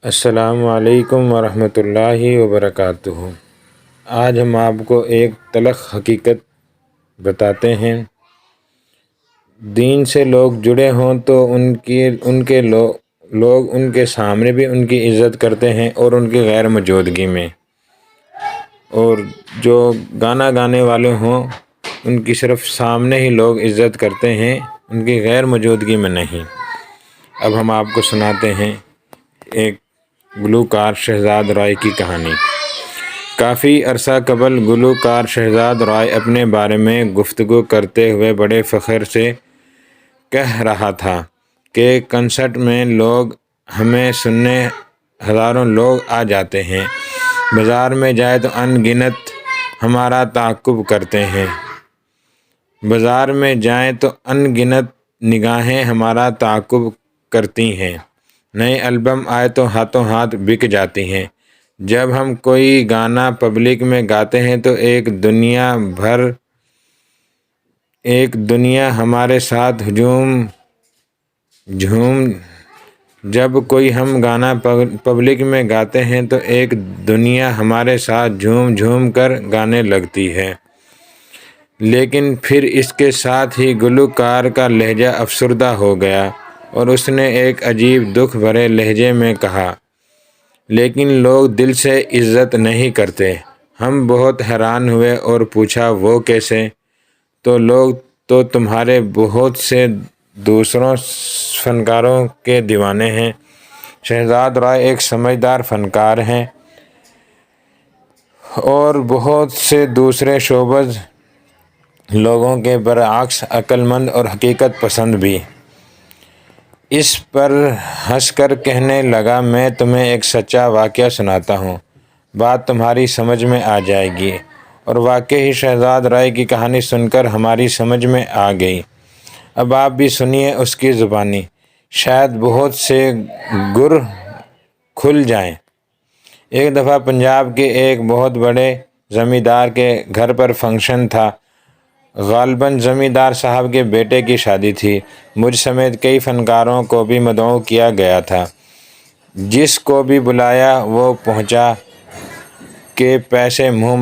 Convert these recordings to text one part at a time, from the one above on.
السلام علیکم ورحمۃ اللہ وبرکاتہ۔ آج ہم آپ کو ایک تلخ حقیقت بتاتے ہیں۔ دین سے لوگ جڑے ہوں تو لوگ ان کے سامنے بھی ان کی عزت کرتے ہیں اور ان کی غیر موجودگی میں، اور جو گانا گانے والے ہوں ان کی صرف سامنے ہی لوگ عزت کرتے ہیں، ان کی غیر موجودگی میں نہیں۔ اب ہم آپ کو سناتے ہیں ایک گلوکار شہزاد رائے کی کہانی۔ کافی عرصہ قبل گلوکار شہزاد رائے اپنے بارے میں گفتگو کرتے ہوئے بڑے فخر سے کہہ رہا تھا کہ کنسرٹ میں لوگ ہمیں سننے ہزاروں لوگ آ جاتے ہیں، بازار میں جائے تو ان گنت ہمارا تعاقب کرتے ہیں، بازار میں جائیں تو ان گنت نگاہیں ہمارا تعاقب کرتی ہیں، نئے البم آئے تو ہاتھوں ہاتھ بک جاتی ہیں، جب ہم کوئی گانا پبلک میں گاتے ہیں تو ایک دنیا ہمارے ساتھ جب کوئی ہم گانا پبلک میں گاتے ہیں تو ایک دنیا ہمارے ساتھ جھوم جھوم کر گانے لگتی ہے۔ لیکن پھر اس کے ساتھ ہی گلوکار کا لہجہ افسردہ ہو گیا اور اس نے ایک عجیب دکھ بھرے لہجے میں کہا، لیکن لوگ دل سے عزت نہیں کرتے۔ ہم بہت حیران ہوئے اور پوچھا وہ کیسے؟ تو لوگ تو تمہارے بہت سے دوسروں فنکاروں کے دیوانے ہیں۔ شہزاد رائے ایک سمجھدار فنکار ہیں اور بہت سے دوسرے شوبز لوگوں کے برعکس عقل مند اور حقیقت پسند بھی۔ اس پر ہنس کر کہنے لگا، میں تمہیں ایک سچا واقعہ سناتا ہوں، بات تمہاری سمجھ میں آ جائے گی۔ اور واقعی شہزاد رائے کی کہانی سن کر ہماری سمجھ میں آ گئی۔ اب آپ بھی سنیے اس کی زبانی، شاید بہت سے گر کھل جائیں۔ ایک دفعہ پنجاب کے ایک بہت بڑے زمیندار کے گھر پر فنکشن تھا۔ غالباً زمیندار صاحب کے بیٹے کی شادی تھی۔ مجھ سمیت کئی فنکاروں کو بھی مدعو کیا گیا تھا۔ جس کو بھی بلایا وہ پہنچا کہ پیسے منہ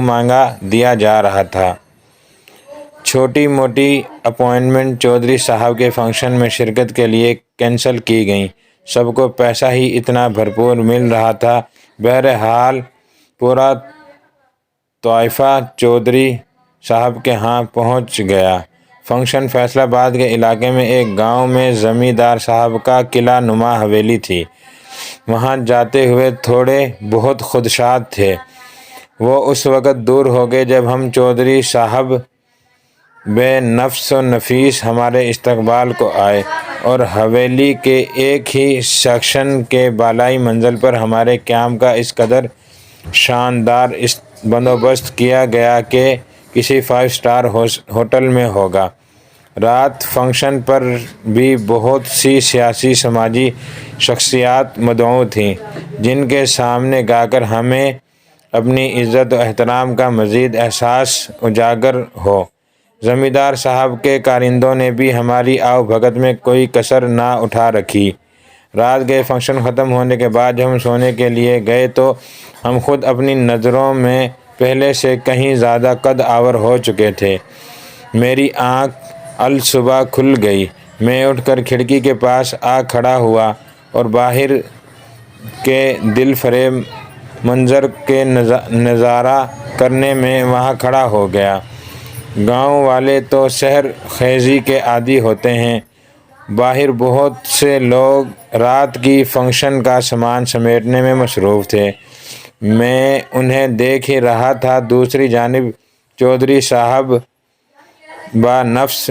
مانگا دیا جا رہا تھا۔ چھوٹی موٹی اپائنٹمنٹ چودھری صاحب کے فنکشن میں شرکت کے لیے کینسل کی گئیں۔ سب کو پیسہ ہی اتنا بھرپور مل رہا تھا۔ بہرحال پورا طائفہ چودھری صاحب کے ہاں پہنچ گیا۔ فنکشن فیصل آباد کے علاقے میں ایک گاؤں میں زمیندار صاحب کا قلعہ نما حویلی تھی۔ وہاں جاتے ہوئے تھوڑے بہت خدشات تھے۔ وہ اس وقت دور ہو گئے جب ہم چودھری صاحب بے نفس و نفیس ہمارے استقبال کو آئے اور حویلی کے ایک ہی سیکشن کے بالائی منزل پر ہمارے قیام کا اس قدر شاندار بندوبست کیا گیا کہ کسی 5 اسٹار ہوٹل میں ہوگا۔ رات فنکشن پر بھی بہت سی سیاسی سماجی شخصیات مدعو تھیں، جن کے سامنے گا کر ہمیں اپنی عزت و احترام کا مزید احساس اجاگر ہو۔ زمیندار صاحب کے کارندوں نے بھی ہماری آؤ بھگت میں کوئی کسر نہ اٹھا رکھی۔ رات کے فنکشن ختم ہونے کے بعد جب ہم سونے کے لیے گئے تو ہم خود اپنی نظروں میں پہلے سے کہیں زیادہ قد آور ہو چکے تھے۔ میری آنکھ الصبح کھل گئی۔ میں اٹھ کر کھڑکی کے پاس آ کھڑا ہوا اور باہر کے دل فریب منظر کے نظارہ کرنے میں وہاں کھڑا ہو گیا۔ گاؤں والے تو سحر خیزی کے عادی ہوتے ہیں۔ باہر بہت سے لوگ رات کی فنکشن کا سامان سمیٹنے میں مصروف تھے۔ میں انہیں دیکھ ہی رہا تھا۔ دوسری جانب چودھری صاحب با نفس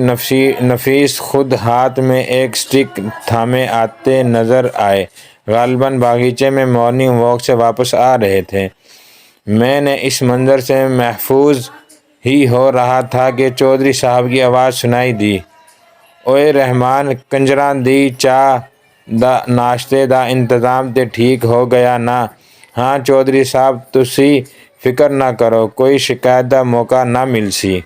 نفیس خود ہاتھ میں ایک اسٹک تھامے آتے نظر آئے۔ غالباً باغیچے میں مارننگ واک سے واپس آ رہے تھے۔ میں نے اس منظر سے محظوظ ہی ہو رہا تھا کہ چودھری صاحب کی آواز سنائی دی، اوئے رحمان کنجراں دی چاہ دا ناشتے دا انتظام تے ٹھیک ہو گیا نا؟ ہاں چودھری صاحب تسی فکر نہ کرو، کوئی شکایت دا موقع نہ مل سی۔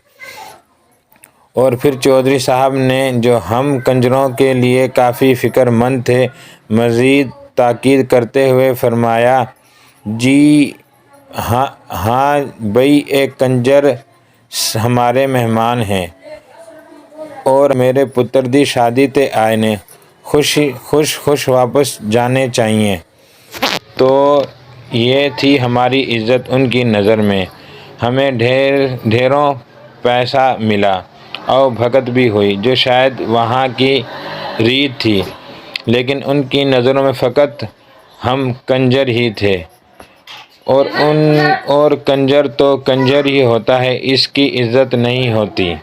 اور پھر چودھری صاحب نے، جو ہم کنجروں کے لیے کافی فکر مند تھے، مزید تاکید کرتے ہوئے فرمایا، جی ہاں بھئی، ایک کنجر ہمارے مہمان ہیں اور میرے پتر دی شادی تے آئے نے، خوش واپس جانے چاہیے۔ تو یہ تھی ہماری عزت ان کی نظر میں، ہمیں ڈھیروں پیسہ ملا اور بھگت بھی ہوئی، جو شاید وہاں کی ریت تھی، لیکن ان کی نظروں میں فقط ہم کنجر ہی تھے، اور کنجر تو کنجر ہی ہوتا ہے، اس کی عزت نہیں ہوتی۔